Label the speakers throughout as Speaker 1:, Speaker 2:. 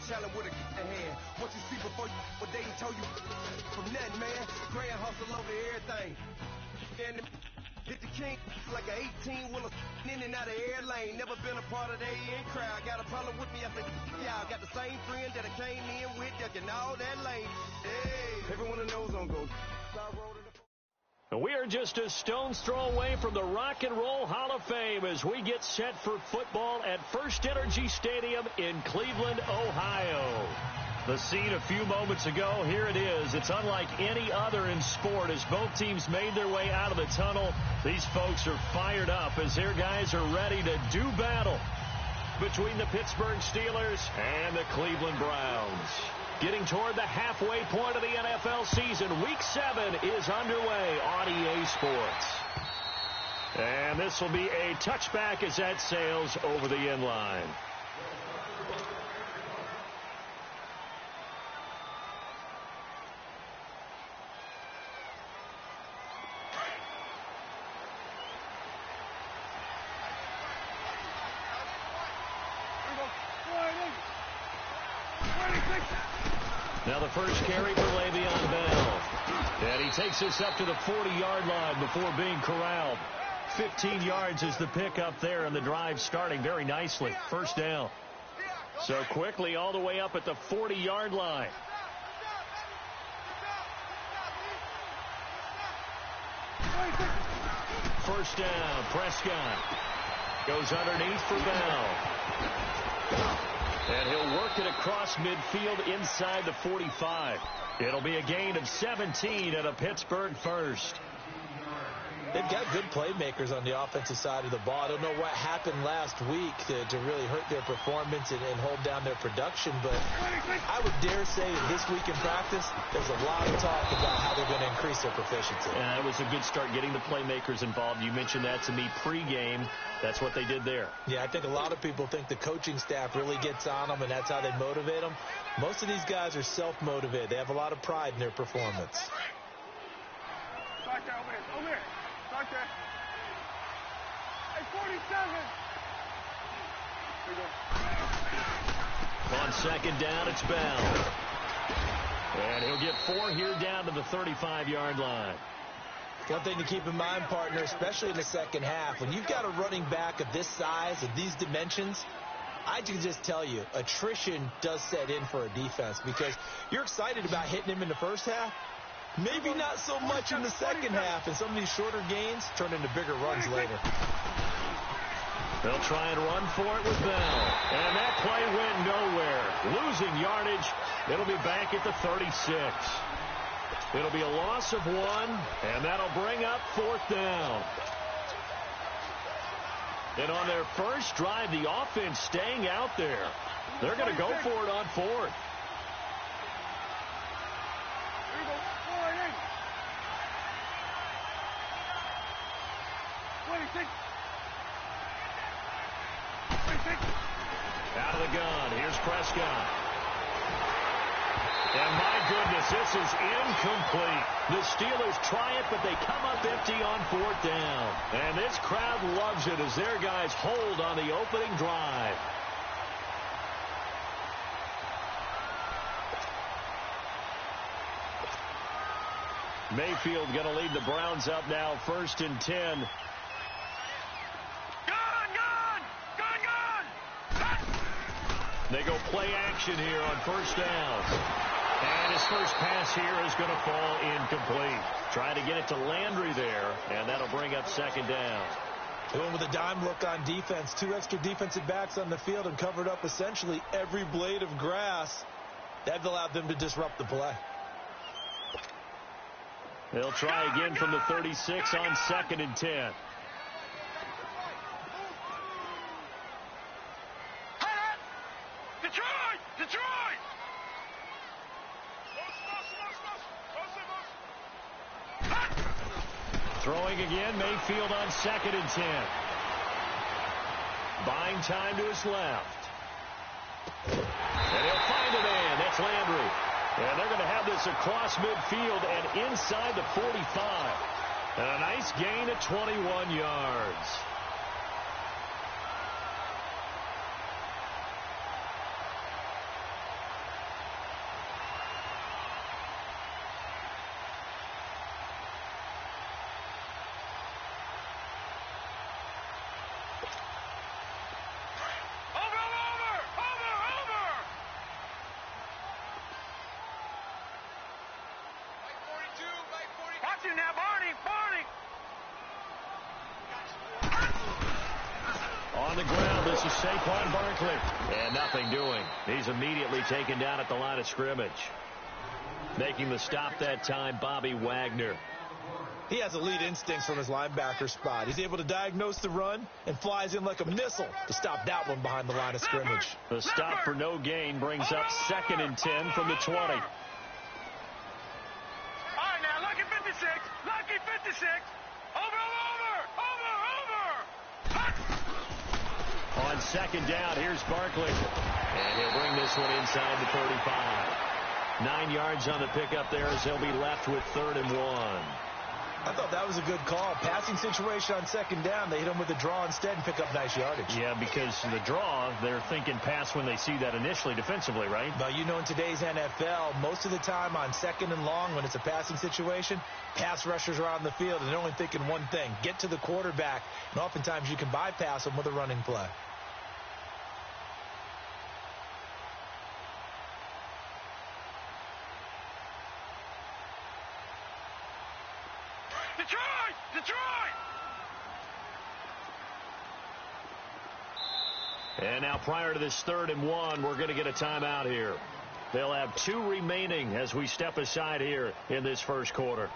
Speaker 1: challenge with a hand. What you see before you, what they told you from nothing, man. Grand hustle over everything. And hit the king like an 18-wheeler in and out of air lane. Never been a part of the in crowd. Got a problem with me, I said, y'all got the same friend that I came in with, ducking all that lane. Hey, everyone knows I'm going.
Speaker 2: We are just a stone's throw away from the Rock and Roll Hall of Fame as we get set for football at First Energy Stadium in Cleveland, Ohio. The scene a few moments ago, here it is. It's unlike any other in sport as both teams made their way out of the tunnel. These folks are fired up as their guys are ready to do battle between the Pittsburgh Steelers and the Cleveland Browns. Getting toward the halfway point of the NFL season, Week 7 is underway on EA Sports. And this will be a touchback as that sails over the end line. Now the first carry for Le'Veon Bell. And he takes us up to the 40-yard line before being corralled. 15 yards is the pickup there, and the drive starting very nicely. First down. So quickly all the way up at the 40-yard line. First down, Prescott. Goes underneath for Bell. And he'll work it across midfield inside the 45. It'll be a gain of 17 and a Pittsburgh first.
Speaker 3: They've got good playmakers on the offensive side of the ball. I don't know what happened last week to really hurt their performance and hold down their production, but I would dare say this week in practice, there's a lot of talk about how they're going to increase their proficiency.
Speaker 2: Yeah, it was a good start getting the playmakers involved. You mentioned that to me pregame. That's what they did there.
Speaker 3: Yeah, I think a lot of people think the coaching staff really gets on them, and that's how they motivate them. Most of these guys are self-motivated. They have a lot of pride in their performance.
Speaker 4: Over here. Right there. Hey, 47.
Speaker 2: On second down, it's Bell. And he'll get 4 here down to the 35-yard line.
Speaker 3: One thing to keep in mind, partner, especially in the second half, when you've got a running back of this size, of these dimensions, I can just tell you, attrition does set in for a defense because you're excited about hitting him in the first half. Maybe not so much in the second half, and some of these shorter gains turn into bigger runs later.
Speaker 2: They'll try and run for it with Bell. And that play went nowhere. Losing yardage. It'll be back at the 36. It'll be a loss of 1, and that'll bring up 4th down. And on their first drive, the offense staying out there. They're going to go for it on 4th. Out of the gun. Here's Prescott. And my goodness, this is incomplete. The Steelers try it, but they come up empty on 4th down. And this crowd loves it as their guys hold on the opening drive. Mayfield going to lead the Browns up now, 1st and 10. They go play action here on 1st down. And his first pass here is going to fall incomplete. Trying to get it to Landry there, and that'll bring up 2nd down.
Speaker 3: Going with a dime look on defense. 2 extra defensive backs on the field and covered up essentially every blade of grass. That allowed them to disrupt the play.
Speaker 2: They'll try again from the 36 on 2nd and 10.
Speaker 4: Detroit!
Speaker 2: Throwing again, Mayfield on 2nd and 10. Buying time to his left. And he'll find a man. That's Landry. And they're going to have this across midfield and inside the 45. And a nice gain of 21 yards. This is Saquon Barkley. And nothing doing. He's immediately taken down at the line of scrimmage. Making the stop that time, Bobby Wagner.
Speaker 3: He has elite instincts from his linebacker spot. He's able to diagnose the run and flies in like a missile to stop that one behind the line of scrimmage.
Speaker 2: The stop for no gain brings up 2nd and 10 from the 20.
Speaker 4: All right, now, lucky 56. Lucky 56. Over.
Speaker 2: On 2nd down, here's Barkley. And he'll bring this one inside the 35. 9 yards on the pickup there as he'll be left with 3rd and 1.
Speaker 3: I thought that was a good call. Passing situation on 2nd down. They hit him with a draw instead and pick up nice yardage.
Speaker 2: Yeah, because the draw, they're thinking pass when they see that initially defensively, right?
Speaker 3: Now, you know, in today's NFL, most of the time on 2nd and long, when it's a passing situation, pass rushers are on the field, and they're only thinking one thing, get to the quarterback. And oftentimes you can bypass them with a running play.
Speaker 4: Detroit!
Speaker 2: And now prior to this 3rd and 1, we're going to get a timeout here. They'll have 2 remaining as we step aside here in this first quarter.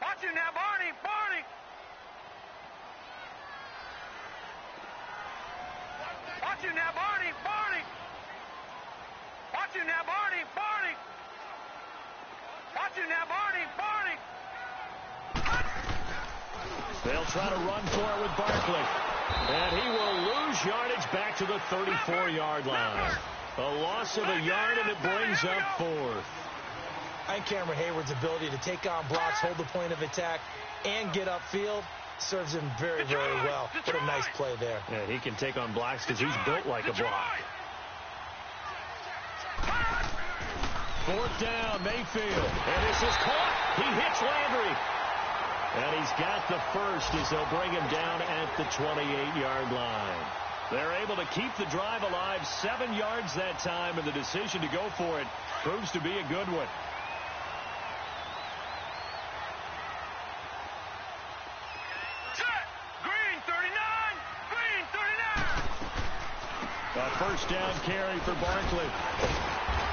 Speaker 4: Watch him now, Barney! Watch him now, Barney! Watch him now, Barney! Watch him now, Barney!
Speaker 2: They'll try to run for it with Barkley. And he will lose yardage back to the 34-yard line. A loss of a yard, and it brings up 4th.
Speaker 3: I think Cameron Hayward's ability to take on blocks, hold the point of attack, and get upfield serves him very, very well. What a nice play there.
Speaker 2: Yeah, he can take on blocks because he's built like a block. 4th down, Mayfield. And this is caught. He hits Landry. And he's got the first as they'll bring him down at the 28-yard line. They're able to keep the drive alive, 7 yards that time, and the decision to go for it proves to be a good one. A 1st down carry for Barkley.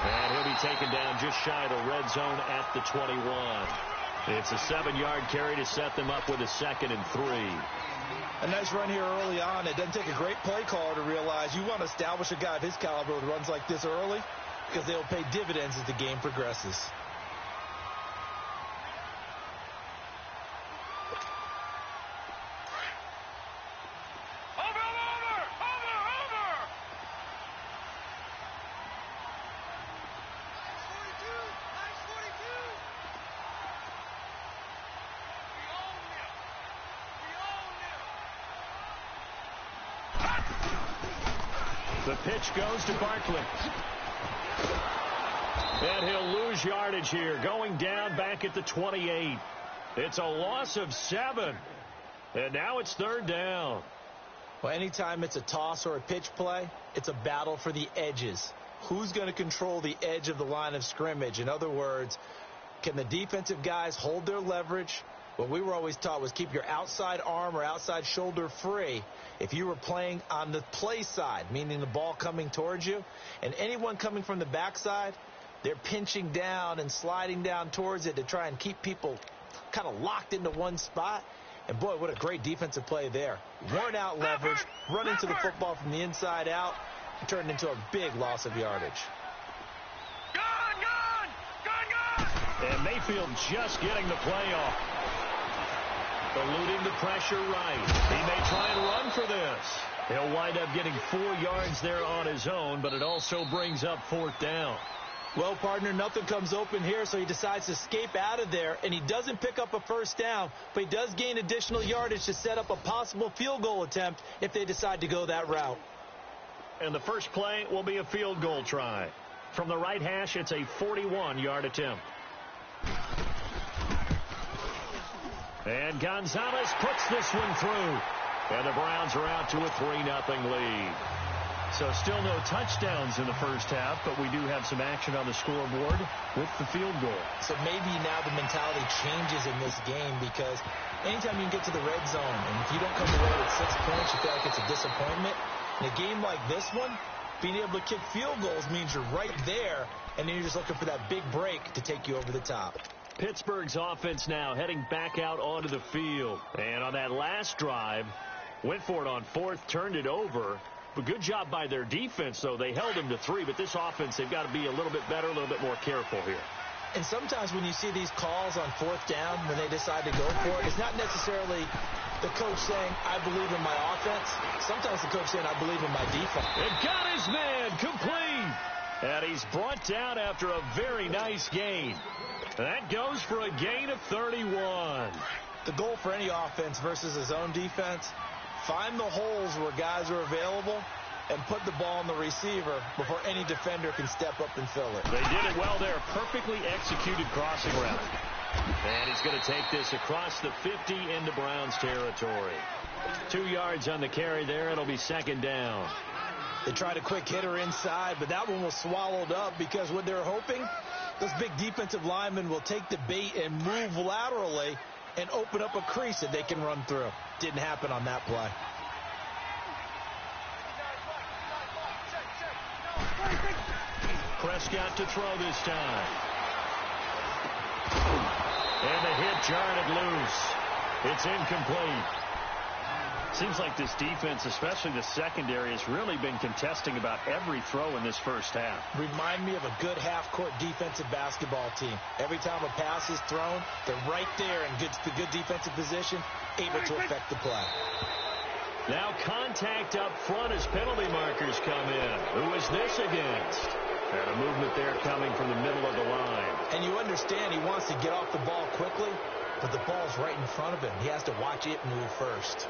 Speaker 2: And he'll be taken down just shy of the red zone at the 21. It's a 7-yard carry to set them up with a 2nd and 3.
Speaker 3: A nice run here early on. It doesn't take a great play caller to realize you want to establish a guy of his caliber with runs like this early because they'll pay dividends as the game progresses.
Speaker 2: The pitch goes to Barkley. And he'll lose yardage here, going down back at the 28. It's a loss of 7. And now it's 3rd down.
Speaker 3: Well, anytime it's a toss or a pitch play, it's a battle for the edges. Who's going to control the edge of the line of scrimmage? In other words, can the defensive guys hold their leverage? What we were always taught was keep your outside arm or outside shoulder free if you were playing on the play side, meaning the ball coming towards you. And anyone coming from the backside, they're pinching down and sliding down towards it to try and keep people kind of locked into one spot. And, boy, what a great defensive play there. Worn out leverage, running to the football from the inside out, and turned into a big loss of yardage.
Speaker 2: And Mayfield just getting the play off. Eluding the pressure right. He may try and run for this. He'll wind up getting 4 yards there on his own, but it also brings up 4th down.
Speaker 3: Well, partner, nothing comes open here, so he decides to escape out of there, and he doesn't pick up a 1st down, but he does gain additional yardage to set up a possible field goal attempt if they decide to go that route.
Speaker 2: And the first play will be a field goal try. From the right hash, it's a 41-yard attempt. And Gonzalez puts this one through. And the Browns are out to a 3-0 lead. So still no touchdowns in the first half, but we do have some action on the scoreboard with the field goal. So maybe now the mentality changes in this game, because anytime you can get to the red zone, and if you don't come away with 6 points, you feel like it's a disappointment. In a game like this one, being able to kick field goals means you're right there, and then you're just looking for that big break to take you over the top. Pittsburgh's offense now heading back out onto the field. And on that last drive, went for it on fourth, turned it over. But good job by their defense, though. They held them to 3, but this offense, they've got to be a little bit better, a little bit more careful here. And sometimes when you see these calls on fourth down, when they decide to go for it, it's not necessarily the coach saying, I believe in my offense. Sometimes the coach saying, I believe in my defense. It got his man complete. And he's brought down after a very nice gain. That goes for a gain of 31. The goal for any offense versus his own defense, find the holes where guys are available and put the ball on the receiver before any defender can step up and fill it. They did it well there. Perfectly executed crossing route. And he's going to take this across the 50 into Browns territory. 2 yards on the carry there. It'll be second down. They tried a quick hitter inside, but that one was swallowed up because what they're hoping, those big defensive linemen will take the bait and move laterally and open up a crease that they can run through. Didn't happen on that play. Prescott to throw this time. And the hit jarred it loose. It's incomplete. Seems like this defense, especially the secondary, has really been contesting about every throw in this first half. Remind me of a good half-court defensive basketball team. Every time a pass is thrown, they're right there in good defensive position, able to affect the play. Now contact up front as penalty markers come in. Who is this against? And a movement there coming from the middle of the line. And you understand he wants to get off the ball quickly, but the ball's right in front of him. He has to watch it move first.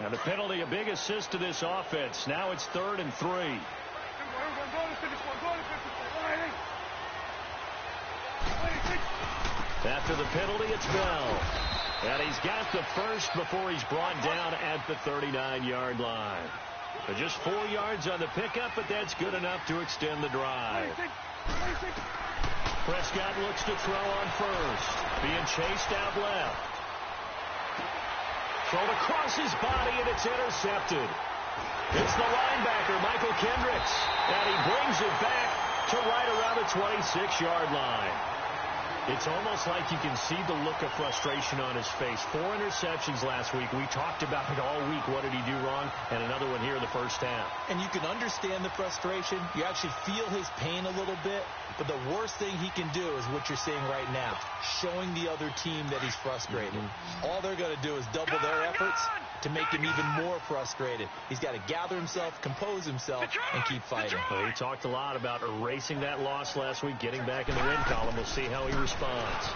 Speaker 2: And the penalty, a big assist to this offense. Now it's 3rd and 3. After the penalty, it's Bell. And he's got the first before he's brought down at the 39-yard line. So just 4 yards on the pickup, but that's good enough to extend the drive. Prescott looks to throw on first. Being chased out left. Thrown across his body, and it's intercepted. It's the linebacker, Michael Kendricks. And he brings it back to right around the 26-yard line. It's almost like you can see the look of frustration on his face. 4 interceptions last week. We talked about it all week. What did he do wrong? And another one here in the first half. And you can understand the frustration. You actually feel his pain a little bit. But the worst thing he can do is what you're seeing right now, showing the other team that he's frustrated. All they're going to do is double their efforts to make him even more frustrated. He's got to gather himself, compose himself, and keep fighting. Well, he talked a lot about erasing that loss last week, getting back in the win column. We'll see how he responds.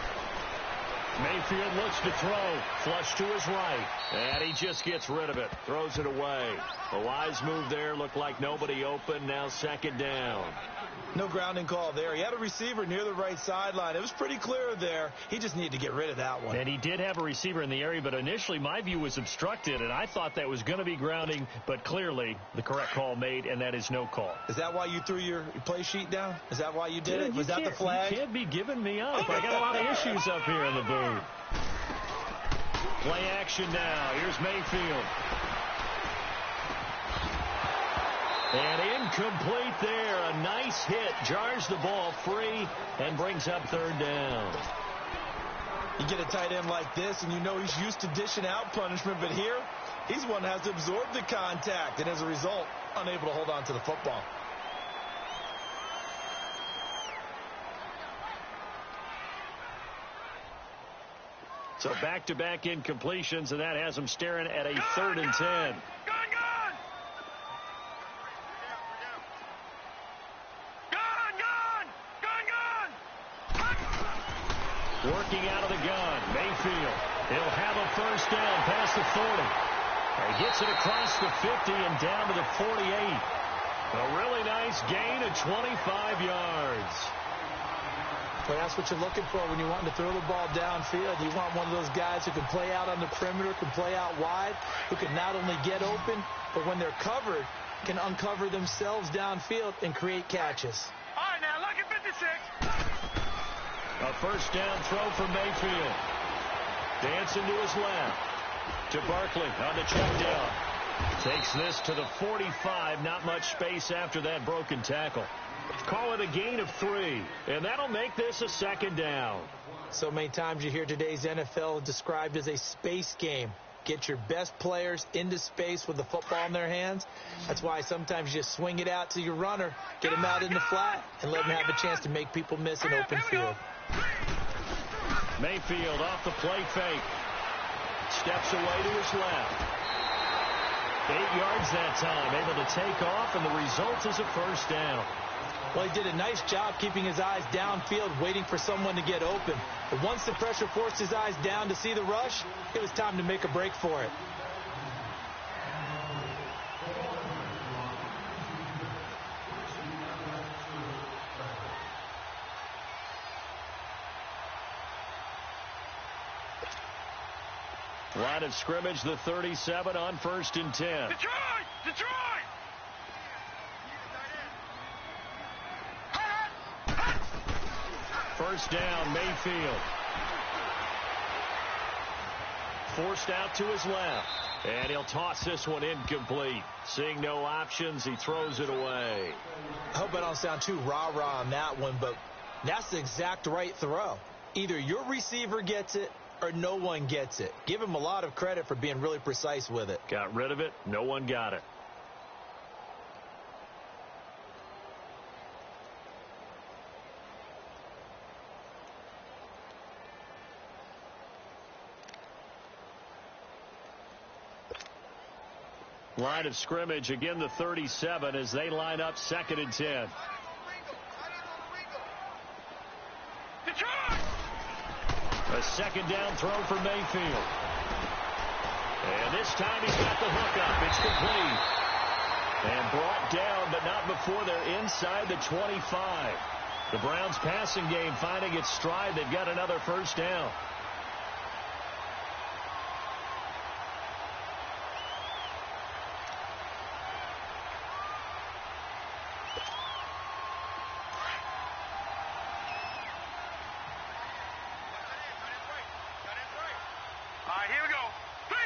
Speaker 2: Mayfield looks to throw. Flush to his right. And he just gets rid of it. Throws it away. A wise move there. Looked like nobody open. Now second down. No grounding call there. He had a receiver near the right sideline. It was pretty clear there. He just needed to get rid of that one. And he did have a receiver in the area, but initially my view was obstructed, and I thought that was going to be grounding, but clearly the correct call made, and that is no call. Is that why you threw your play sheet down? Is that why you did it? Was that the flag? You can't be giving me up. I got a lot of issues up here in the booth. Play action now. Here's Mayfield. And incomplete there. A nice hit. Jars the ball free and brings up third down. You get a tight end like this, and you know he's used to dishing out punishment, but here, he's one that has to absorb the contact, and as a result, unable to hold on to the football. So back-to-back incompletions, and that has him staring at a 3rd and 10. Working out of the gun, Mayfield. He'll have a first down past the 40. And he gets it across the 50 and down to the 48. A really nice gain of 25 yards.
Speaker 3: Well, that's what you're looking for when you're wanting to throw the ball downfield. You want one of those guys who can play out on the perimeter, can play out wide, who can not only get open, but when they're covered, can uncover themselves downfield and create catches.
Speaker 4: All right, now, lucky 56.
Speaker 2: A first down throw for Mayfield. Dancing to his left. To Barkley on the check down. Takes this to the 45. Not much space after that broken tackle. Call it a gain of 3, and that'll make this a second down.
Speaker 3: So many times you hear today's NFL described as a space game. Get your best players into space with the football in their hands. That's why sometimes you just swing it out to your runner, get him out in the flat, and let him have a chance to make people miss an open field.
Speaker 2: Mayfield off the play fake. Steps away to his left. 8 yards that time, able to take off, and the result is a first down.
Speaker 3: Well, he did a nice job keeping his eyes downfield, waiting for someone to get open. But once the pressure forced his eyes down to see the rush, it was time to make a break for it.
Speaker 2: Line of scrimmage, the 37 on 1st and 10.
Speaker 4: Detroit! Detroit!
Speaker 2: First down, Mayfield. Forced out to his left. And he'll toss this one incomplete. Seeing no options, he throws it away.
Speaker 3: I hope I don't sound too rah-rah on that one, but that's the exact right throw. Either your receiver gets it or no one gets it. Give him a lot of credit for being really precise with it.
Speaker 2: Got rid of it. No one got it. Line of scrimmage, again the 37 as they line up 2nd and 10.
Speaker 4: Detroit!
Speaker 2: A second down throw for Mayfield. And this time he's got the hook up. It's complete. And brought down, but not before they're inside the 25. The Browns passing game finding its stride. They've got another first down.
Speaker 4: All right, here we go. 3-19.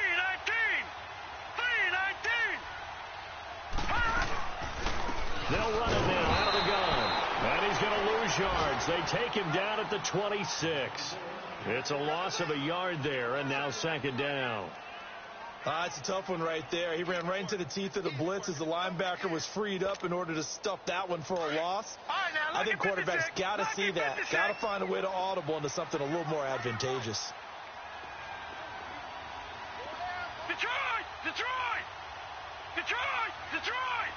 Speaker 2: They'll run him now out of the gun. And he's going to lose yards. They take him down at the 26. It's a loss of a yard there, and now 2nd down.
Speaker 3: It's a tough one right there. He ran right into the teeth of the blitz as the linebacker was freed up in order to stuff that one for a loss.
Speaker 4: All right, now,
Speaker 3: I think quarterbacks got to see that. Got to find a way to audible into something a little more advantageous.
Speaker 4: Detroit! Detroit! Detroit! Detroit!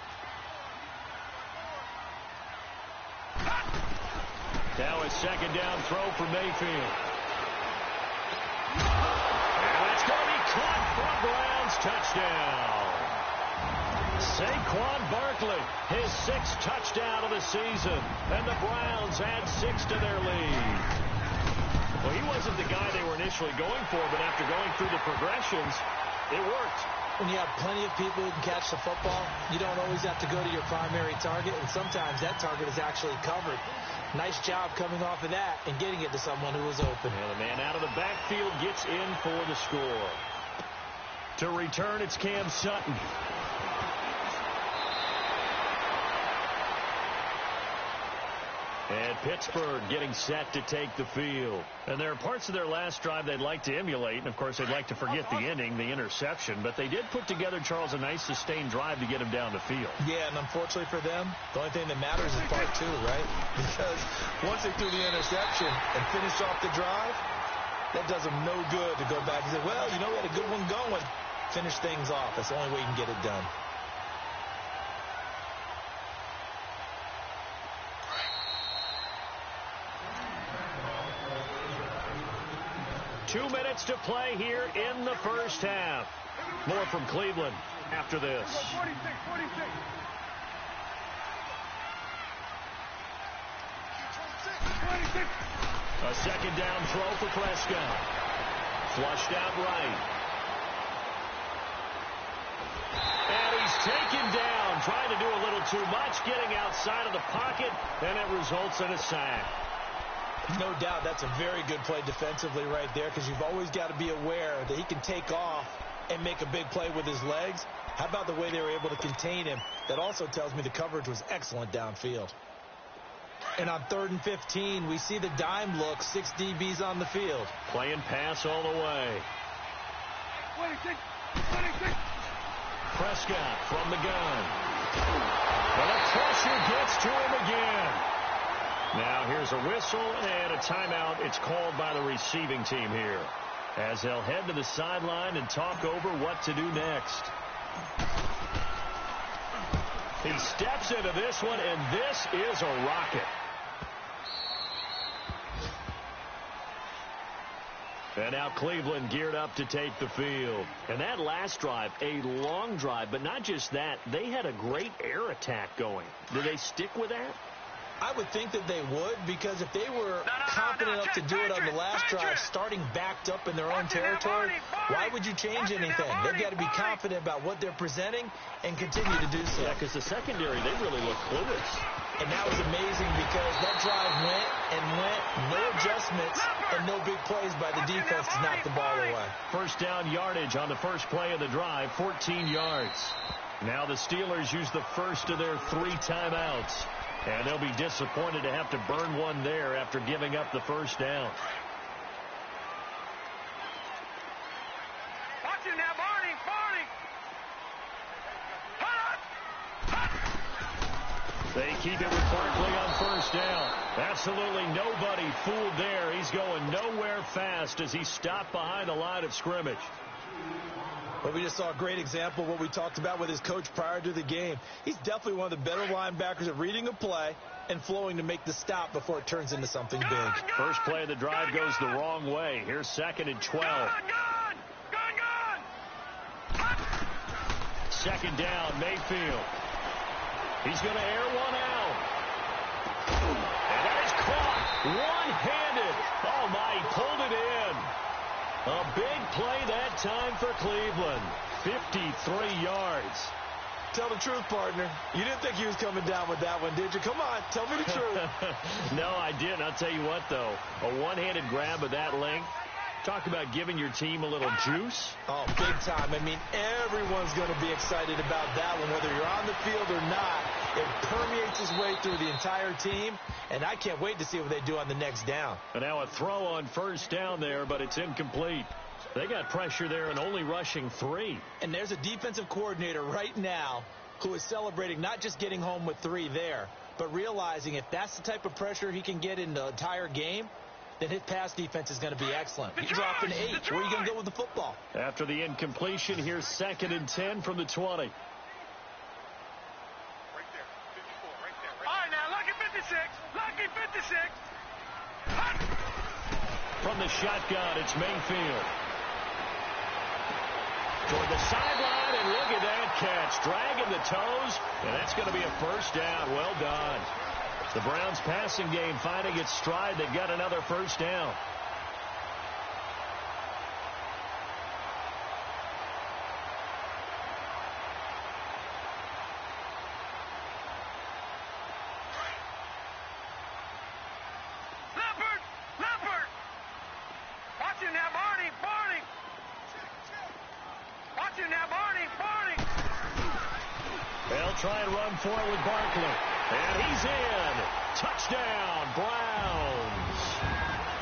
Speaker 2: Now a second down throw for Mayfield. And it's going to be caught for a Browns touchdown. Saquon Barkley, his 6th touchdown of the season. And the Browns add 6 to their lead. Well, he wasn't the guy they were initially going for, but after going through the progressions, it worked.
Speaker 3: When you have plenty of people who can catch the football, you don't always have to go to your primary target, and sometimes that target is actually covered. Nice job coming off of that and getting it to someone who was open.
Speaker 2: And the man out of the backfield gets in for the score. To return, it's Cam Sutton. And Pittsburgh getting set to take the field. And there are parts of their last drive they'd like to emulate. And, of course, they'd like to forget the ending, the interception. But they did put together, Charles, a nice sustained drive to get him down the field.
Speaker 3: Yeah, and unfortunately for them, the only thing that matters is part 2, right? Because once they threw the interception and finished off the drive, that does them no good to go back and say, well, you know, we had a good one going. Finish things off. That's the only way you can get it done.
Speaker 2: Two minutes to play here in the first half. More from Cleveland after this.
Speaker 4: 46. 46.
Speaker 2: A second down throw for Prescott. Flushed out right. And he's taken down, trying to do a little too much, getting outside of the pocket, and it results in a sack.
Speaker 3: No doubt that's a very good play defensively right there, because you've always got to be aware that he can take off and make a big play with his legs. How about the way they were able to contain him? That also tells me the coverage was excellent downfield. And on 3rd and 15, we see the dime look, 6 DBs on the field.
Speaker 2: Playing pass all the way.
Speaker 4: 26.
Speaker 2: Prescott from the gun. And the pressure gets to him again. Now here's a whistle and a timeout. It's called by the receiving team here, as they'll head to the sideline and talk over what to do next. He steps into this one, and this is a rocket. And now Cleveland geared up to take the field. And that last drive, a long drive, but not just that, they had a great air attack going. Do they stick with that?
Speaker 3: I would think that they would, because if they were confident enough to do it on the last drive, starting backed up in their own territory, why would you change anything? They've got to be confident about what they're presenting and continue to do so.
Speaker 2: Yeah, because the secondary, they really look clueless.
Speaker 3: And that was amazing, because that drive went and went, no adjustments, and no big plays by the defense to knock the ball away.
Speaker 2: First down yardage on the first play of the drive, 14 yards. Now the Steelers use the first of their 3 timeouts. And they'll be disappointed to have to burn one there after giving up the first down.
Speaker 4: Watch it now, Barney.
Speaker 2: They keep it with Barkley on first down. Absolutely nobody fooled there. He's going nowhere fast as he stopped behind the line of scrimmage.
Speaker 3: Well, we just saw a great example of what we talked about with his coach prior to the game. He's definitely one of the better linebackers at reading a play and flowing to make the stop before it turns into something big.
Speaker 2: First play of the drive goes the wrong way. Here's 2nd and 12.
Speaker 4: Gun!
Speaker 2: Second down, Mayfield. He's going to air one out. And that is caught one-handed. Oh, my, he pulled it in. A big play that time for Cleveland. 53 yards.
Speaker 3: Tell the truth, partner. You didn't think he was coming down with that one, did you? Come on, tell me the truth.
Speaker 2: No, I didn't. I'll tell you what, though. A one-handed grab of that length. Talk about giving your team a little juice.
Speaker 3: Oh, big time. I mean, everyone's going to be excited about that one, whether you're on the field or not. It permeates its way through the entire team, and I can't wait to see what they do on the next down.
Speaker 2: And now a throw on first down there, but it's incomplete. They got pressure there and only rushing 3.
Speaker 3: And there's a defensive coordinator right now who is celebrating not just getting home with 3 there, but realizing if that's the type of pressure he can get in the entire game, then his pass defense is going to be excellent. He dropped an 8. Where are you going to go with the football?
Speaker 2: After the incompletion, here's 2nd and 10 from the 20.
Speaker 4: Right there, 54, right there. All right, now, lucky 56. Lucky 56.
Speaker 2: From the shotgun, it's Mayfield. Toward the sideline, and look at that catch. Dragging the toes, and that's going to be a first down. Well done. The Browns passing game finding its stride. They've got another first down.
Speaker 4: Leopard! Watch it now, Barney! Watch it now, Barney!
Speaker 2: They'll try and run for it with Barkley. And he's in. Touchdown, Browns.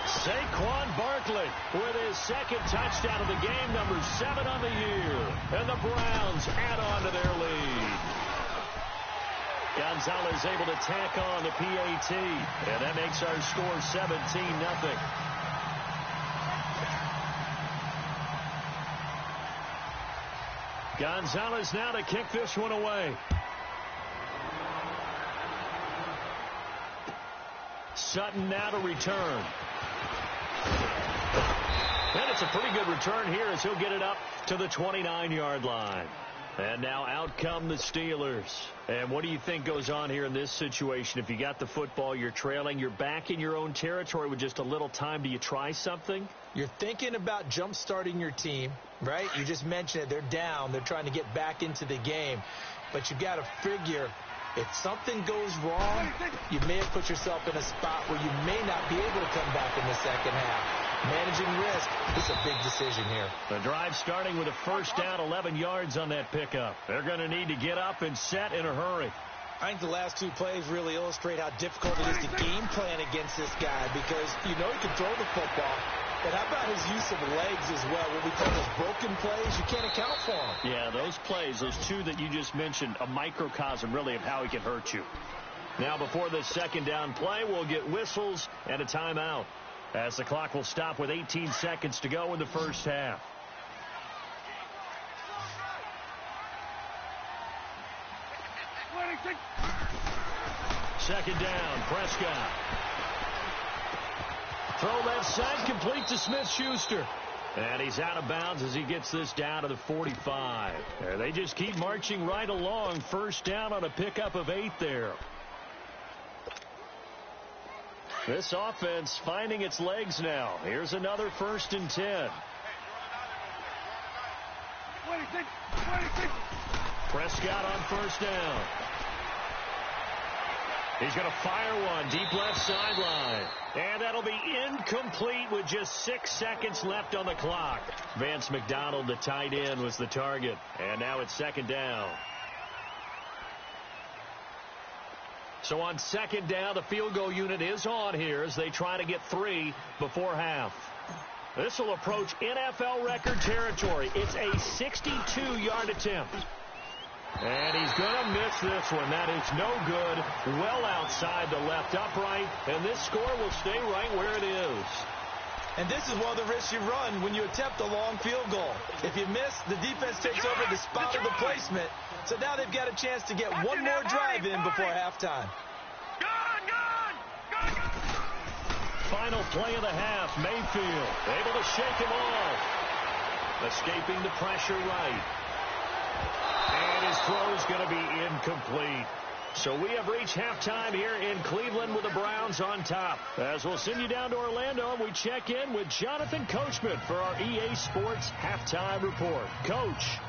Speaker 2: Saquon Barkley with his 2nd touchdown of the game, number 7 on the year. And the Browns add on to their lead. Gonzalez able to tack on the PAT. And that makes our score 17-0. Gonzalez now to kick this one away. Sutton now to return. And it's a pretty good return here as he'll get it up to the 29-yard line. And now out come the Steelers. And what do you think goes on here in this situation? If you got the football, you're trailing, you're back in your own territory with just a little time. Do you try something?
Speaker 3: You're thinking about jump-starting your team, right? You just mentioned it. They're down. They're trying to get back into the game. But you got to figure if something goes wrong, you may have put yourself in a spot where you may not be able to come back in the second half. Managing risk is a big decision here.
Speaker 2: The drive starting with a first down, 11 yards on that pickup. They're going to need to get up and set in a hurry.
Speaker 3: I think the last two plays really illustrate how difficult it is to game plan against this guy because you know he can throw the football, but how about his use of legs as well? What we call those broken plays, you can't account for them.
Speaker 2: Yeah, those plays, those two that you just mentioned, a microcosm really of how he can hurt you. Now before the second down play, we'll get whistles and a timeout, as the clock will stop with 18 seconds to go in the first half. Second down, Prescott. Throw left side, complete to Smith-Schuster. And he's out of bounds as he gets this down to the 45. They just keep marching right along. First down on a pickup of 8 there. This offense finding its legs now. Here's another 1st and 10. Prescott on first down. He's going to fire one deep left sideline. And that'll be incomplete with just 6 seconds left on the clock. Vance McDonald, the tight end, was the target. And now it's second down. So on second down, the field goal unit is on here as they try to get 3 before half. This will approach NFL record territory. It's a 62-yard attempt. And he's going to miss this one. That is no good. Well outside the left upright. And this score will stay right where it is.
Speaker 3: And this is one of the risks you run when you attempt a long field goal. If you miss, the defense takes over the spot of the placement. So now they've got a chance to get one more drive in before halftime.
Speaker 2: Final play of the half. Mayfield able to shake him off. Escaping the pressure right. And his throw is going to be incomplete. So we have reached halftime here in Cleveland with the Browns on top. As we'll send you down to Orlando, and we check in with Jonathan Coachman for our EA Sports Halftime Report. Coach.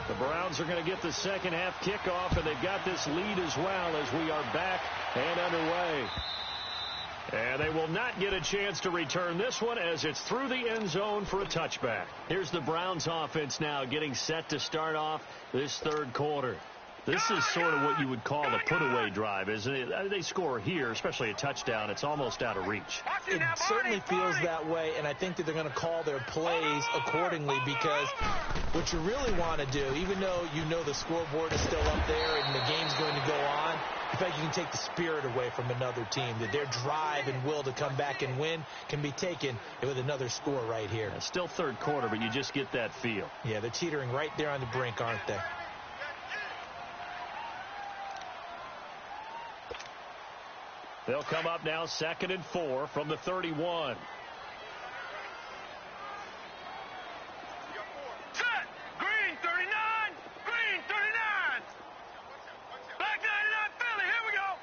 Speaker 2: The Browns are going to get the second half kickoff, and they've got this lead as well as we are back and underway. And they will not get a chance to return this one as it's through the end zone for a touchback. Here's the Browns offense now getting set to start off this third quarter. This is sort of what you would call a put-away drive, isn't it? They score here, especially a touchdown. It's almost out of reach.
Speaker 3: It certainly feels that way, and I think that they're going to call their plays accordingly because what you really want to do, even though you know the scoreboard is still up there and the game's going to go on, in fact, you can take the spirit away from another team, that their drive and will to come back and win can be taken with another score right here.
Speaker 2: Yeah, still third quarter, but you just get that feel.
Speaker 3: Yeah, they're teetering right there on the brink, aren't they?
Speaker 2: They'll come up now 2nd and 4 from the 31.
Speaker 4: Set! Green 39! Green 39! Black 99 Philly, here we go!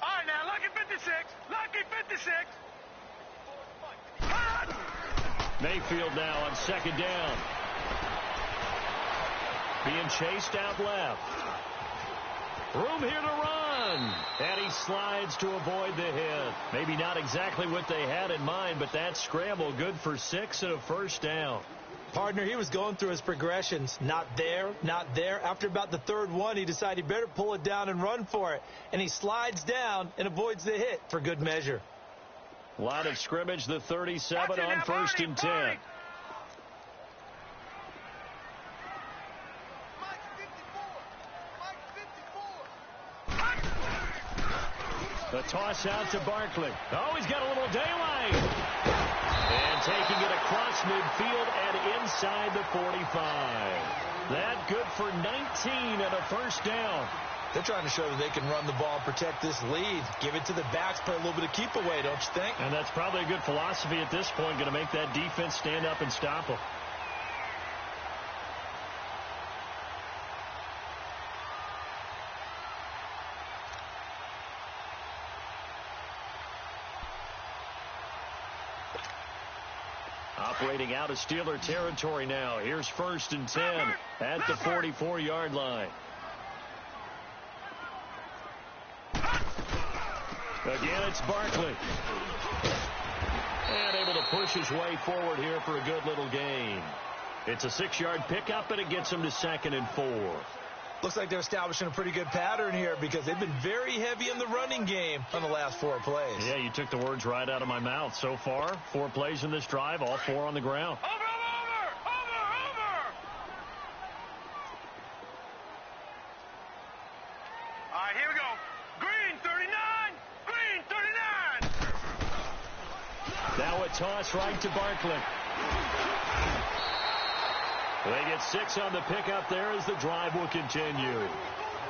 Speaker 4: All right, now, lucky 56. Lucky 56.
Speaker 2: Mayfield now on second down. Being chased out left. Room here to run. And he slides to avoid the hit. Maybe not exactly what they had in mind, but that scramble good for 6 and a first down.
Speaker 3: Partner, he was going through his progressions. Not there, not there. After about the third one, he decided he better pull it down and run for it. And he slides down and avoids the hit for good measure.
Speaker 2: Line of scrimmage, the 37 on 1st and 10. The toss out to Barkley. Oh, he's got a little daylight. And taking it across midfield and inside the 45. That good for 19 and a first down.
Speaker 3: They're trying to show that they can run the ball and protect this lead. Give it to the backs, play a little bit of keep away, don't you think?
Speaker 2: And that's probably a good philosophy at this point, going to make that defense stand up and stop them. Operating out of Steeler territory now. Here's 1st and 10 at the 44-yard line. Again, it's Barkley. And able to push his way forward here for a good little gain. It's a 6-yard pickup, and it gets him to 2nd and 4.
Speaker 3: Looks like they're establishing a pretty good pattern here because they've been very heavy in the running game on the last 4 plays.
Speaker 2: Yeah, you took the words right out of my mouth. So far, 4 plays in this drive, all 4 on the ground.
Speaker 4: Over! All right, here we go. Green 39! Green 39!
Speaker 2: Now a toss right to Barkley. They get 6 on the pickup there as the drive will continue.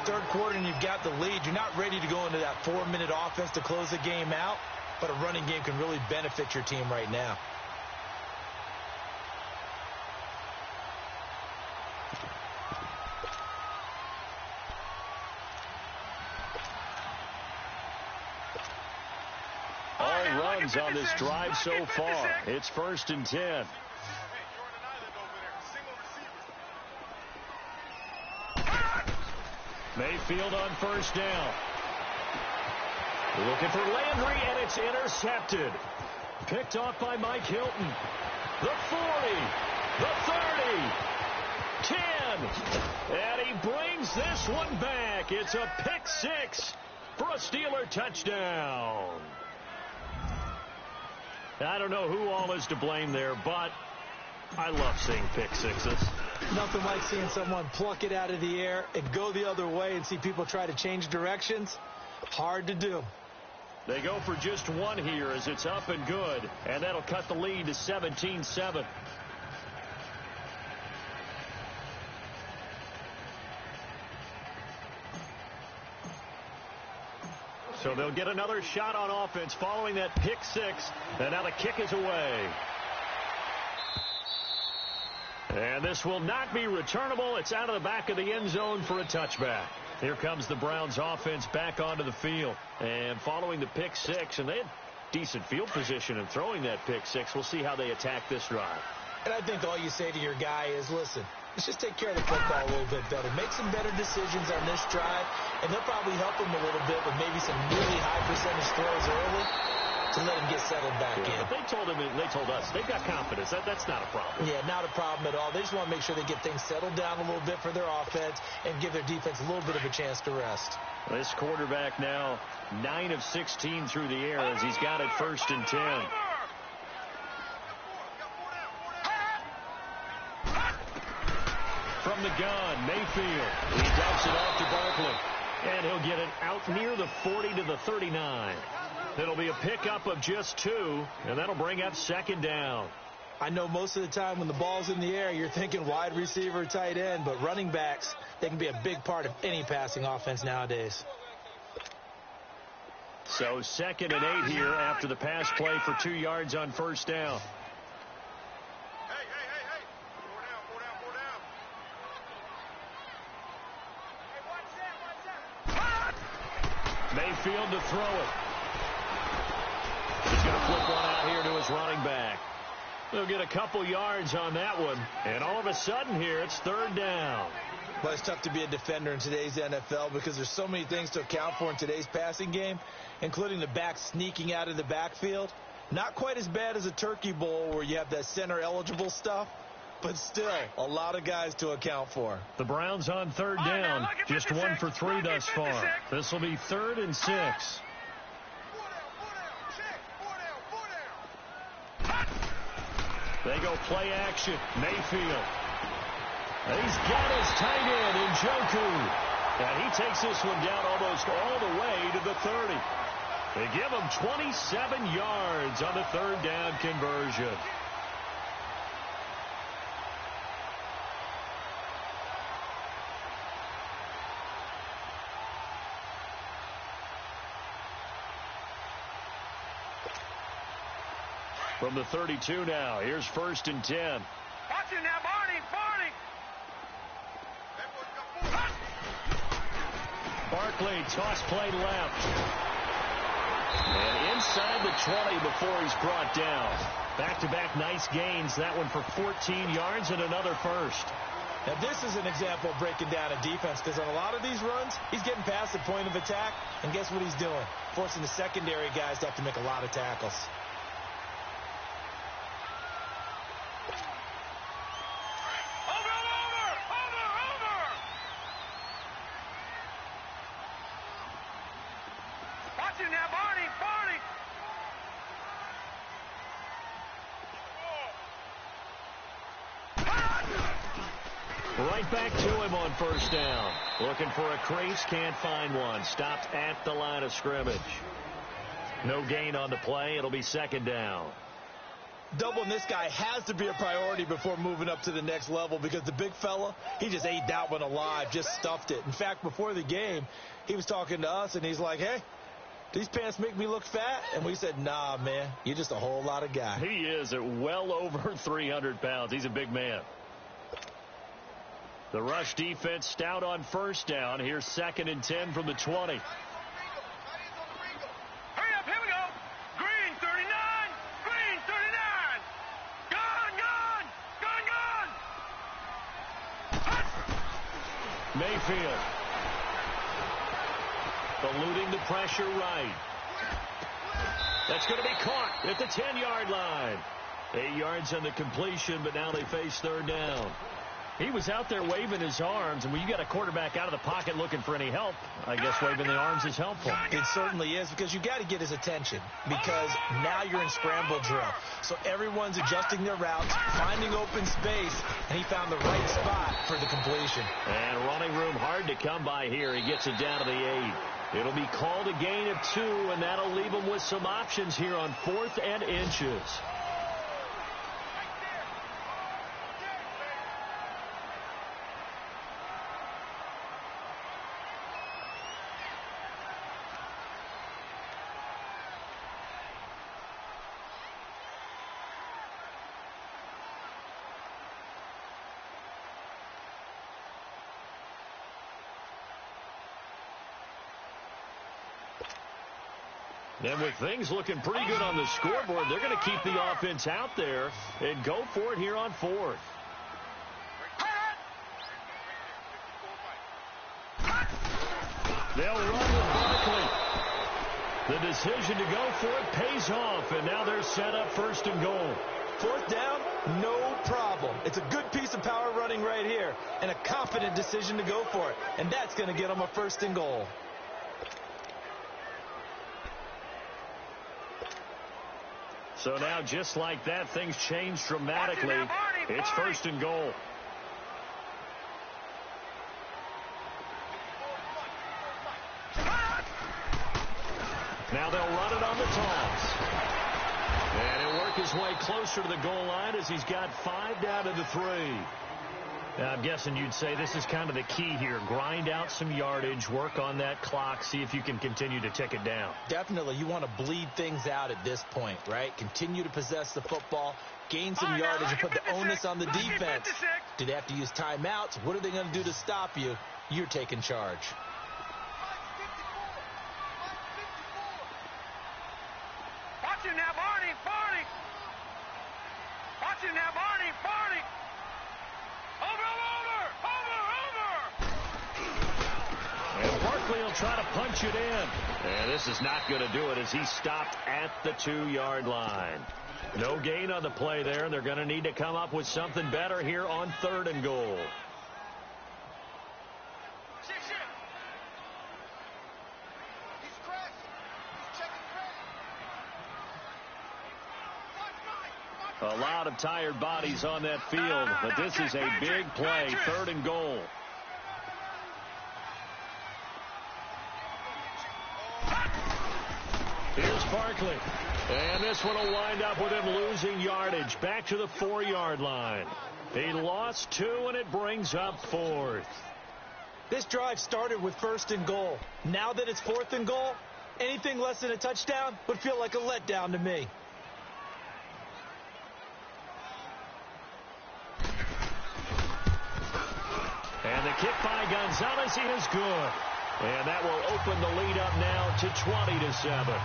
Speaker 3: Third quarter and you've got the lead. You're not ready to go into that 4-minute offense to close the game out, but a running game can really benefit your team right now.
Speaker 2: All runs on this drive so far. It's 1st and 10. Mayfield on 1st down. Looking for Landry, and it's intercepted. Picked off by Mike Hilton. The 40, the 30, 10. And he brings this one back. It's a pick 6 for a Steeler touchdown. I don't know who all is to blame there, but I love seeing pick 6s.
Speaker 3: Nothing like seeing someone pluck it out of the air and go the other way and see people try to change directions. Hard to do.
Speaker 2: They go for just 1 here as it's up and good, and that'll cut the lead to 17-7. So they'll get another shot on offense following that pick 6, and now the kick is away. And this will not be returnable. It's out of the back of the end zone for a touchback. Here comes the Browns offense back onto the field. And following the pick 6, and they had decent field position in throwing that pick 6. We'll see how they attack this drive.
Speaker 3: And I think all you say to your guy is, listen, let's just take care of the football a little bit better. Make some better decisions on this drive, and they'll probably help him a little bit with maybe some really high percentage throws early to let him get settled back in.
Speaker 2: But they told us they've got confidence. That's not a problem.
Speaker 3: Yeah, not a problem at all. They just want to make sure they get things settled down a little bit for their offense and give their defense a little bit of a chance to rest.
Speaker 2: This quarterback now 9 of 16 through the air as he's got it 1st and 10. From the gun, Mayfield. He dumps it off to Barkley. And he'll get it out near the 40 to the 39. It'll be a pickup of just 2, and that'll bring up 2nd down.
Speaker 3: I know most of the time when the ball's in the air, you're thinking wide receiver, tight end, but running backs, they can be a big part of any passing offense nowadays.
Speaker 2: So 2nd and 8 here after the pass play for 2 yards on 1st down.
Speaker 4: Hey. 4 down.
Speaker 2: Mayfield to throw it. He's going to flip one out here to his running back. They'll get a couple yards on that one. And all of a sudden here, it's 3rd down.
Speaker 3: Well, it's tough to be a defender in today's NFL because there's so many things to account for in today's passing game, including the back sneaking out of the backfield. Not quite as bad as a turkey bowl where you have that center eligible stuff, but still a lot of guys to account for.
Speaker 2: The Browns on 3rd down, just 1 for 3 thus far. This will be 3rd and 6. They go play action. Mayfield. He's got his tight end, Njoku. And he takes this one down almost all the way to the 30. They give him 27 yards on the 3rd down conversion. From the 32 now, here's 1st and 10.
Speaker 4: Watch it now, Barney, Barney.
Speaker 2: Barkley, toss play left. And inside the 20 before he's brought down. Back-to-back nice gains. That one for 14 yards and another first.
Speaker 3: Now, this is an example of breaking down a defense, because on a lot of these runs, he's getting past the point of attack, and guess what he's doing? Forcing the secondary guys to have to make a lot of tackles.
Speaker 4: Watch it now, Barney, Barney.
Speaker 2: Right back to him on 1st down. Looking for a crease, can't find one. Stopped at the line of scrimmage. No gain on the play. It'll be 2nd down.
Speaker 3: Doubling this guy has to be a priority before moving up to the next level, because the big fella, he just ate that one alive, just stuffed it. In fact, before the game, he was talking to us, and he's like, hey, these pants make me look fat? And we said, nah, man, you're just a whole lot of guy.
Speaker 2: He is at well over 300 pounds. He's a big man. The rush defense stout on 1st down. Here's 2nd and 10 from the 20.
Speaker 4: Hurry up, here we go. Green 39, Green 39. Gone.
Speaker 2: Mayfield. Eluding the pressure right. That's going to be caught at the 10-yard line. 8 yards on the completion, but now they face 3rd down. He was out there waving his arms, and when you got a quarterback out of the pocket looking for any help, I guess waving the arms is helpful.
Speaker 3: It certainly is, because you got to get his attention, because now you're in scramble drill. So everyone's adjusting their routes, finding open space, and he found the right spot for the completion.
Speaker 2: And running room hard to come by here. He gets it down to the 8. It'll be called a gain of 2, and that'll leave him with some options here on 4th and inches. And with things looking pretty good on the scoreboard, they're going to keep the offense out there and go for it here on 4th. They'll run with Barkley. The decision to go for it pays off, and now they're set up 1st and goal.
Speaker 3: 4th down, no problem. It's a good piece of power running right here, and a confident decision to go for it. And that's going to get them a 1st and goal.
Speaker 2: So now, just like that, things change dramatically. It's 1st and goal. Now they'll run it on the toss. And he'll work his way closer to the goal line as he's got 5 down to the 3. Now, I'm guessing you'd say this is kind of the key here. Grind out some yardage, work on that clock, see if you can continue to tick it down.
Speaker 3: Definitely. You want to bleed things out at this point, right? Continue to possess the football, gain some yardage, and put the onus on the defense. Do they have to use timeouts? What are they going to do to stop you? You're taking charge.
Speaker 4: Watch it now, Barney, Barney. Watch it now, Barney, Barney. Over.
Speaker 2: And Barkley will try to punch it in. And this is not going to do it as he's stopped at the 2-yard line. No gain on the play there. They're going to need to come up with something better here on 3rd and goal. A lot of tired bodies on that field, but this is a big play, 3rd and goal. Here's Barkley. And this one will wind up with him losing yardage back to the 4-yard line. He lost 2, and it brings up 4th.
Speaker 3: This drive started with 1st and goal. Now that it's 4th and goal, anything less than a touchdown would feel like a letdown to me.
Speaker 2: kick by Gonzalez is good. And that will open the lead up now to 20-7.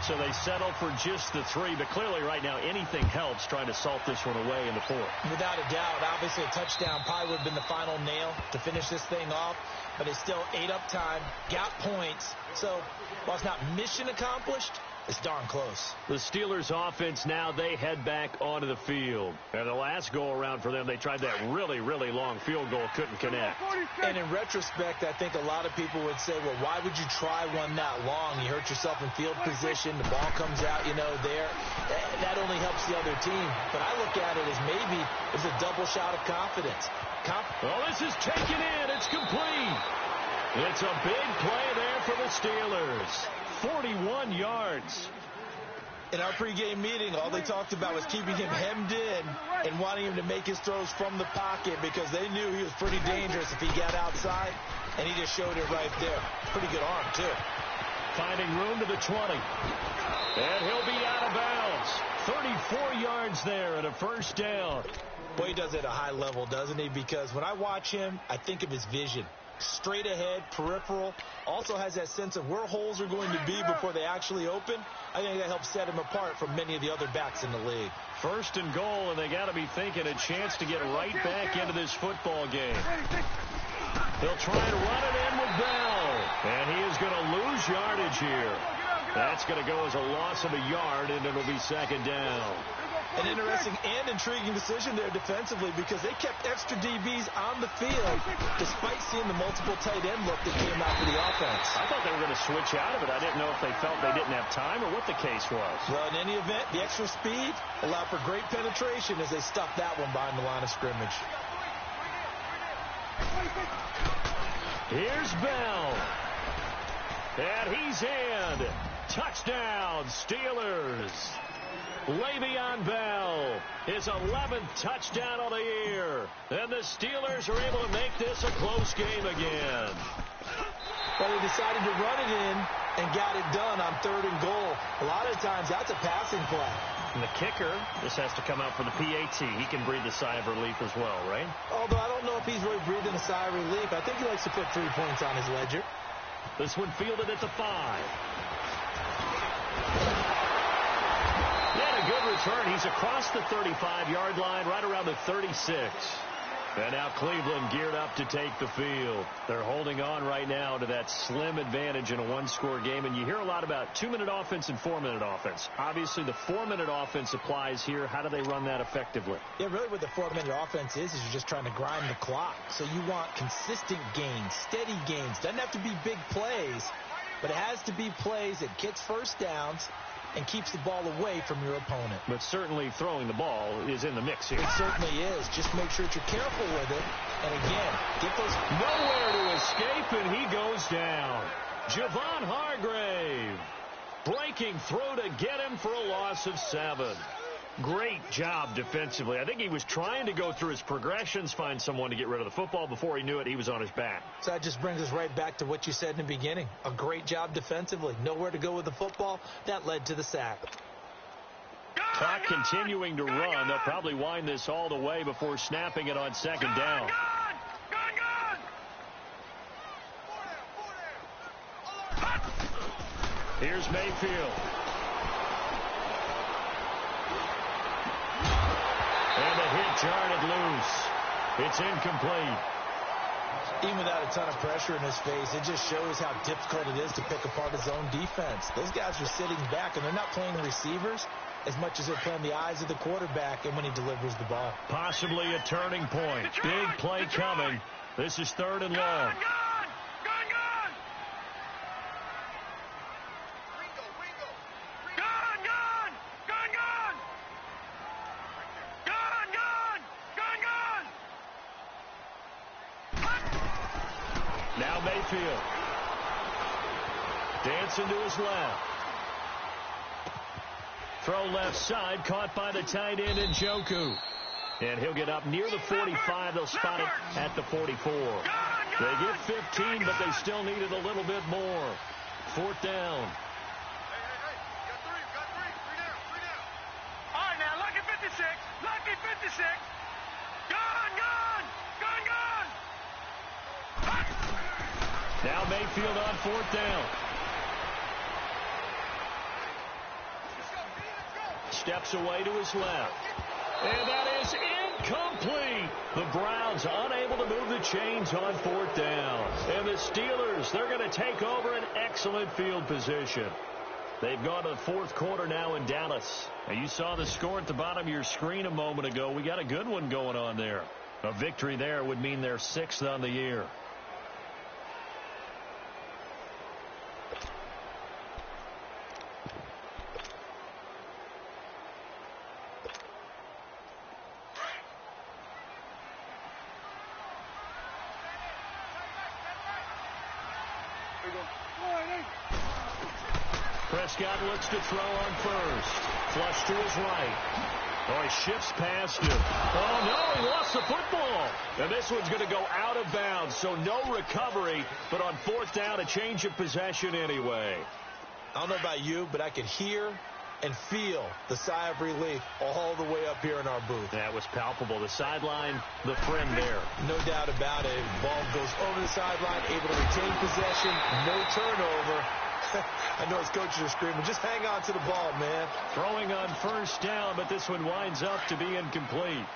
Speaker 2: So they settle for just the 3, but clearly right now anything helps trying to salt this one away in the 4th.
Speaker 3: Without a doubt, obviously a touchdown probably would have been the final nail to finish this thing off, but it's still ate up time, got points. So while it's not mission accomplished, it's darn close.
Speaker 2: The Steelers offense now, they head back onto the field. And the last go-around for them, they tried that really, really long field goal, couldn't connect.
Speaker 3: And in retrospect, I think a lot of people would say, well, why would you try one that long? You hurt yourself in field position. The ball comes out, there. That only helps the other team. But I look at it as maybe it's a double shot of confidence.
Speaker 2: Well, this is taken in. It's complete. It's a big play there for the Steelers. 41 yards.
Speaker 3: In our pregame meeting, all they talked about was keeping him hemmed in and wanting him to make his throws from the pocket because they knew he was pretty dangerous if he got outside, and he just showed it right there. Pretty good arm, too.
Speaker 2: Finding room to the 20. And he'll be out of bounds. 34 yards there and a first down.
Speaker 3: Boy, he does it at a high level, doesn't he? Because when I watch him, I think of his vision. Straight ahead, peripheral, also has that sense of where holes are going to be before they actually open. I think that helps set him apart from many of the other backs in the league.
Speaker 2: First and goal, and they got to be thinking a chance to get right back into this football game. They'll try and run it in with Bell, and he is going to lose yardage here. That's going to go as a loss of a yard, and it'll be second down.
Speaker 3: An interesting and intriguing decision there defensively because they kept extra DBs on the field despite seeing the multiple tight end look that came out for the offense.
Speaker 2: I thought they were going to switch out of it. I didn't know if they felt they didn't have time or what the case was.
Speaker 3: Well, in any event, the extra speed allowed for great penetration as they stuffed that one behind the line of scrimmage.
Speaker 2: Here's Bell. And he's in. Touchdown, Steelers. Le'Veon Bell, his 11th touchdown of the year. And the Steelers are able to make this a close game again.
Speaker 3: Well, they decided to run it in and got it done on 3rd and goal. A lot of times, that's a passing play.
Speaker 2: And the kicker, this has to come out for the PAT. He can breathe a sigh of relief as well, right?
Speaker 3: Although I don't know if he's really breathing a sigh of relief. I think he likes to put 3 points on his ledger.
Speaker 2: This one fielded at the 5. A good return. He's across the 35-yard line, right around the 36. And now Cleveland geared up to take the field. They're holding on right now to that slim advantage in a one-score game. And you hear a lot about 2-minute offense and 4-minute offense. Obviously, the 4-minute offense applies here. How do they run that effectively?
Speaker 3: Yeah, really what the 4-minute offense is you're just trying to grind the clock. So you want consistent gains, steady gains. Doesn't have to be big plays, but it has to be plays that gets first downs and keeps the ball away from your opponent.
Speaker 2: But certainly throwing the ball is in the mix here.
Speaker 3: It certainly is. Just make sure that you're careful with it. And again, get those...
Speaker 2: Nowhere to escape, and he goes down. Javon Hargrave breaking through to get him for a loss of 7. Great job defensively. I think he was trying to go through his progressions, find someone to get rid of the football. Before he knew it, he was on his back.
Speaker 3: So that just brings us right back to what you said in the beginning. A great job defensively. Nowhere to go with the football. That led to the sack.
Speaker 2: Clock continuing to run. They'll probably wind this all the way before snapping it on second down. Here's Mayfield. And the hit jarred it loose. It's incomplete.
Speaker 3: Even without a ton of pressure in his face, it just shows how difficult it is to pick apart his own defense. Those guys are sitting back, and they're not playing receivers as much as they're playing the eyes of the quarterback and when he delivers the ball.
Speaker 2: Possibly a turning point. Big play coming. This is 3rd and long. Now Mayfield. Dancing to his left. Throw left side, caught by the tight end Njoku. And he'll get up near the 45. They'll spot it at the 44. They get 15, but they still needed a little bit more. 4th down.
Speaker 4: All right, now, lucky 56. Lucky 56. Gone.
Speaker 2: Now Mayfield on fourth down. Steps away to his left. And that is incomplete. The Browns unable to move the chains on fourth down. And the Steelers, they're going to take over an excellent field position. They've gone to the fourth quarter now in Dallas. And you saw the score at the bottom of your screen a moment ago. We got a good one going on there. A victory there would mean they're 6th on the year. Prescott looks to throw on first. Flush to his right. Oh, he shifts past him. Oh, no, he lost the football. And this one's going to go out of bounds, so no recovery. But on fourth down, a change of possession anyway.
Speaker 3: I don't know about you, but I could hear and feel the sigh of relief all the way up here in our booth.
Speaker 2: That was palpable. The sideline, the friend there.
Speaker 3: No doubt about it. Ball goes over the sideline, able to retain possession, no turnover. I know his coaches are screaming, just hang on to the ball, man.
Speaker 2: Throwing on first down, but this one winds up to be incomplete.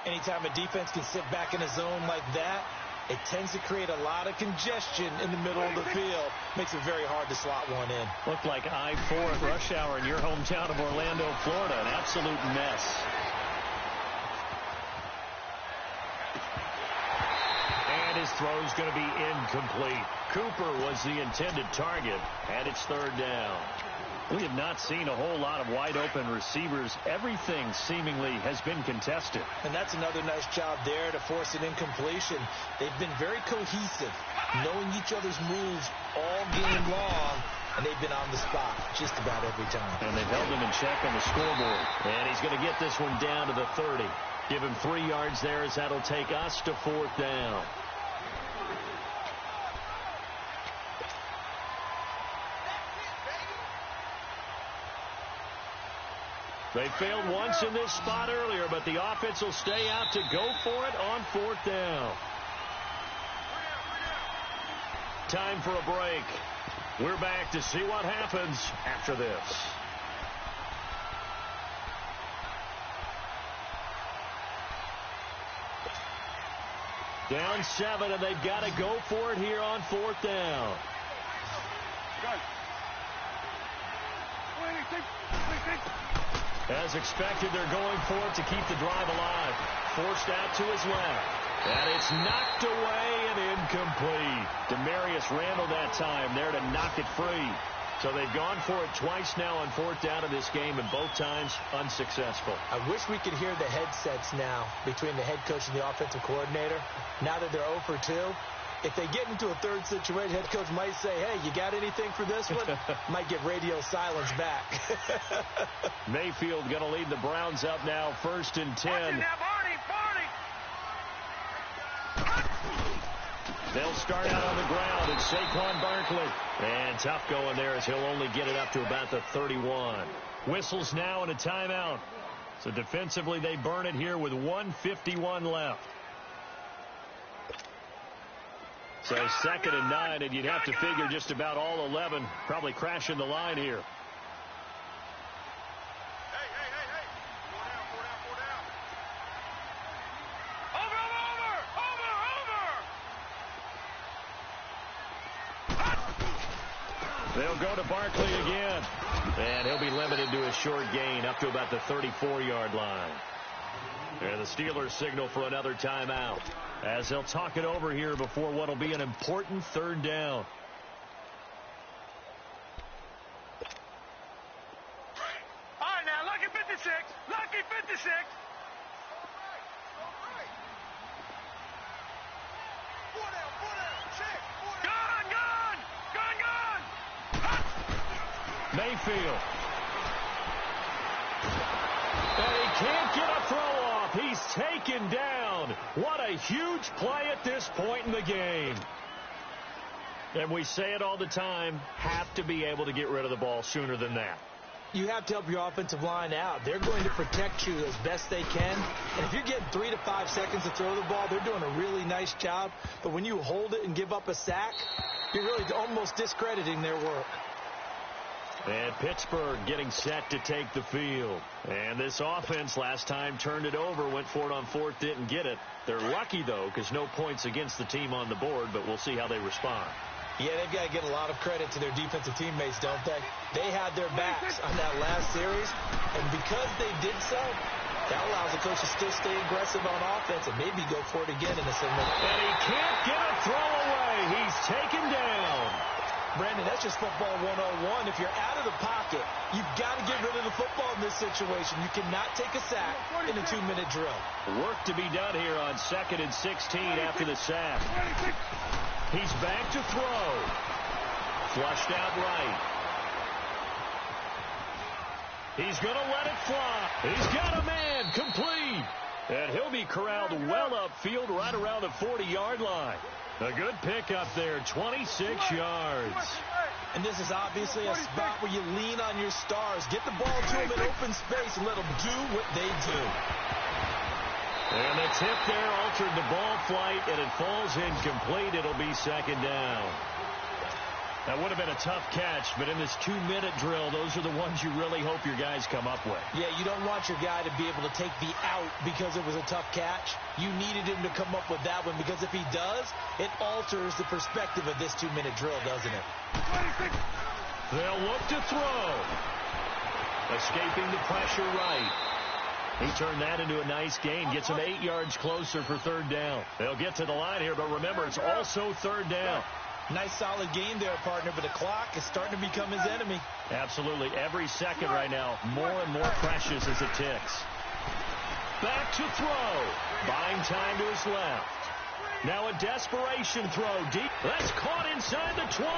Speaker 3: Anytime a defense can sit back in a zone like that, it tends to create a lot of congestion in the middle of the field. Makes it very hard to slot one in.
Speaker 2: Looked like I-4 at rush hour in your hometown of Orlando, Florida. An absolute mess. And his throw's going to be incomplete. Cooper was the intended target, and it's third down. We have not seen a whole lot of wide-open receivers. Everything seemingly has been contested.
Speaker 3: And that's another nice job there to force an incompletion. They've been very cohesive, knowing each other's moves all game long, and they've been on the spot just about every time.
Speaker 2: And they've held him in check on the scoreboard. And he's going to get this one down to the 30. Give him 3 yards there as that'll take us to fourth down. They failed once in this spot earlier, but the offense will stay out to go for it on fourth down. Time for a break. We're back to see what happens after this. Down 7, and they've got to go for it here on fourth down. As expected, they're going for it to keep the drive alive. Forced out to his left. And it's knocked away and incomplete. Demarius Randall that time there to knock it free. So they've gone for it twice now on fourth down in this game, and both times unsuccessful.
Speaker 3: I wish we could hear the headsets now between the head coach and the offensive coordinator. Now that they're 0 for 2. If they get into a third situation, head coach might say, hey, you got anything for this one? Might get radio silence back.
Speaker 2: Mayfield going to lead the Browns up now, 1st and 10. They'll start out on the ground, and Saquon Barkley. And tough going there as he'll only get it up to about the 31. Whistles now and a timeout. So defensively, they burn it here with 1:51 left. So 2nd and 9, and you'd have to figure just about all 11 probably crashing the line here. They'll go to Barkley again. And he'll be limited to a short gain up to about the 34-yard line. And the Steelers signal for another timeout as they'll talk it over here before what will be an important third down.
Speaker 4: All right, now, lucky 56. Lucky 56.
Speaker 2: Mayfield. And he can't get a throw off. He's taken down. What a huge play at this point in the game. And we say it all the time, have to be able to get rid of the ball sooner than that.
Speaker 3: you have to help your offensive line out. They're going to protect you as best they can. And if you're getting 3 to 5 seconds to throw the ball, they're doing a really nice job. But when you hold it and give up a sack, you're really almost discrediting their work.
Speaker 2: And Pittsburgh getting set to take the field. And this offense last time turned it over, went for it on fourth, didn't get it. They're lucky, though, because no points against the team on the board, but we'll see how they respond.
Speaker 3: Yeah, they've got to get a lot of credit to their defensive teammates, don't they? They had their backs on that last series, and because they did so, that allows the coach to still stay aggressive on offense and maybe go for it again in a similar.
Speaker 2: And he can't get a throw away. He's taken down.
Speaker 3: Brandon, that's just football 101. If you're out of the pocket, you've got to get rid of the football in this situation. You cannot take a sack in a 2-minute drill.
Speaker 2: Work to be done here on 2nd and 16 after the sack. He's back to throw. Flushed out right. He's going to let it fly. He's got a man complete. And he'll be corralled well upfield right around the 40-yard line. A good pickup there, 26 yards.
Speaker 3: And this is obviously a spot where you lean on your stars. Get the ball to them in open space and let them do what they do.
Speaker 2: And the tip there altered the ball flight, and it falls incomplete. It'll be second down. That would have been a tough catch, but in this 2-minute drill, those are the ones you really hope your guys come up with.
Speaker 3: Yeah, you don't want your guy to be able to take the out because it was a tough catch. You needed him to come up with that one, because if he does, it alters the perspective of this 2-minute drill, doesn't it?
Speaker 2: They'll look to throw. Escaping the pressure right. He turned that into a nice gain, gets him 8 yards closer for third down. They'll get to the line here, but remember, it's also third down.
Speaker 3: Nice solid game there, partner, but the clock is starting to become his enemy.
Speaker 2: Absolutely. Every second right now, more and more precious as it ticks. Back to throw. Buying time to his left. Now a desperation throw deep. That's caught inside the 20.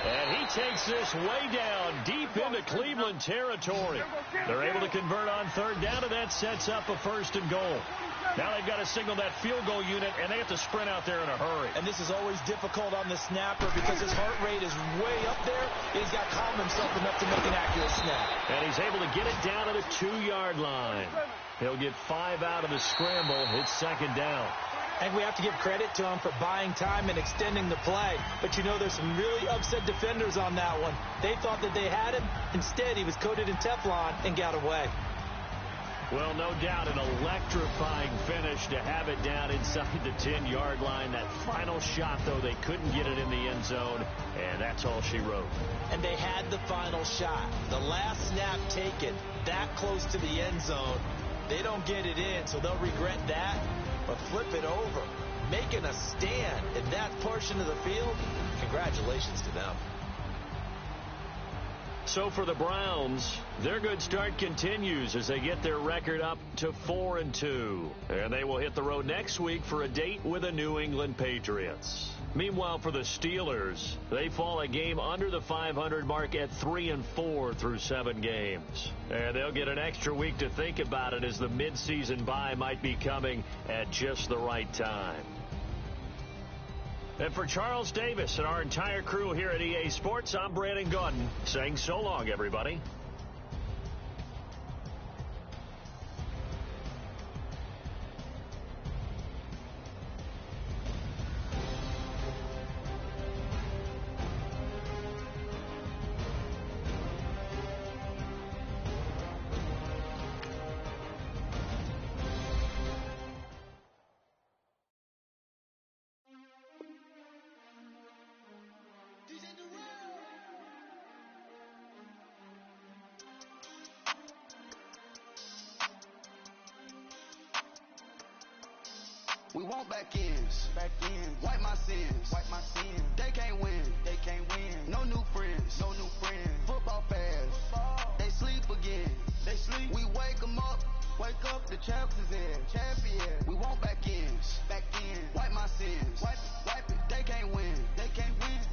Speaker 2: And he takes this way down deep into Cleveland territory. They're able to convert on third down, and that sets up a 1st and goal. Now they've got to signal that field goal unit, and they have to sprint out there in a hurry.
Speaker 3: And this is always difficult on the snapper because his heart rate is way up there. He's got to calm himself enough to make an accurate snap.
Speaker 2: And he's able to get it down to the 2-yard line. He'll get 5 out of the scramble. It's second down.
Speaker 3: And we have to give credit to him for buying time and extending the play. But, you know, there's some really upset defenders on that one. They thought that they had him. Instead, he was coated in Teflon and got away.
Speaker 2: Well, no doubt an electrifying finish to have it down inside the 10-yard line. That final shot, though, they couldn't get it in the end zone, and that's all she wrote.
Speaker 3: And they had the final shot. The last snap taken that close to the end zone. They don't get it in, so they'll regret that. But flip it over, making a stand in that portion of the field, congratulations to them.
Speaker 2: So for the Browns, their good start continues as they get their record up to 4-2. And they will hit the road next week for a date with the New England Patriots. Meanwhile, for the Steelers, they fall a game under the 500 mark at 3-4 through 7 games. And they'll get an extra week to think about it as the midseason bye might be coming at just the right time. And for Charles Davis and our entire crew here at EA Sports, I'm Brandon Gaudin saying so long, everybody.
Speaker 1: We want back ends. Wipe my sins. They can't win. No new friends. Football fast. They sleep again. We wake them up. The champs is in. We want back ends. Wipe my sins. Wipe it. They can't win.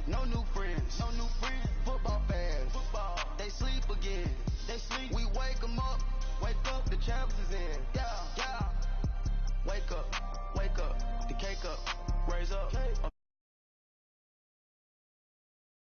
Speaker 1: No new friends. Football fast. They sleep again. We wake them up. The champs is in. Yeah. Wake up, the cake up, raise up, I'm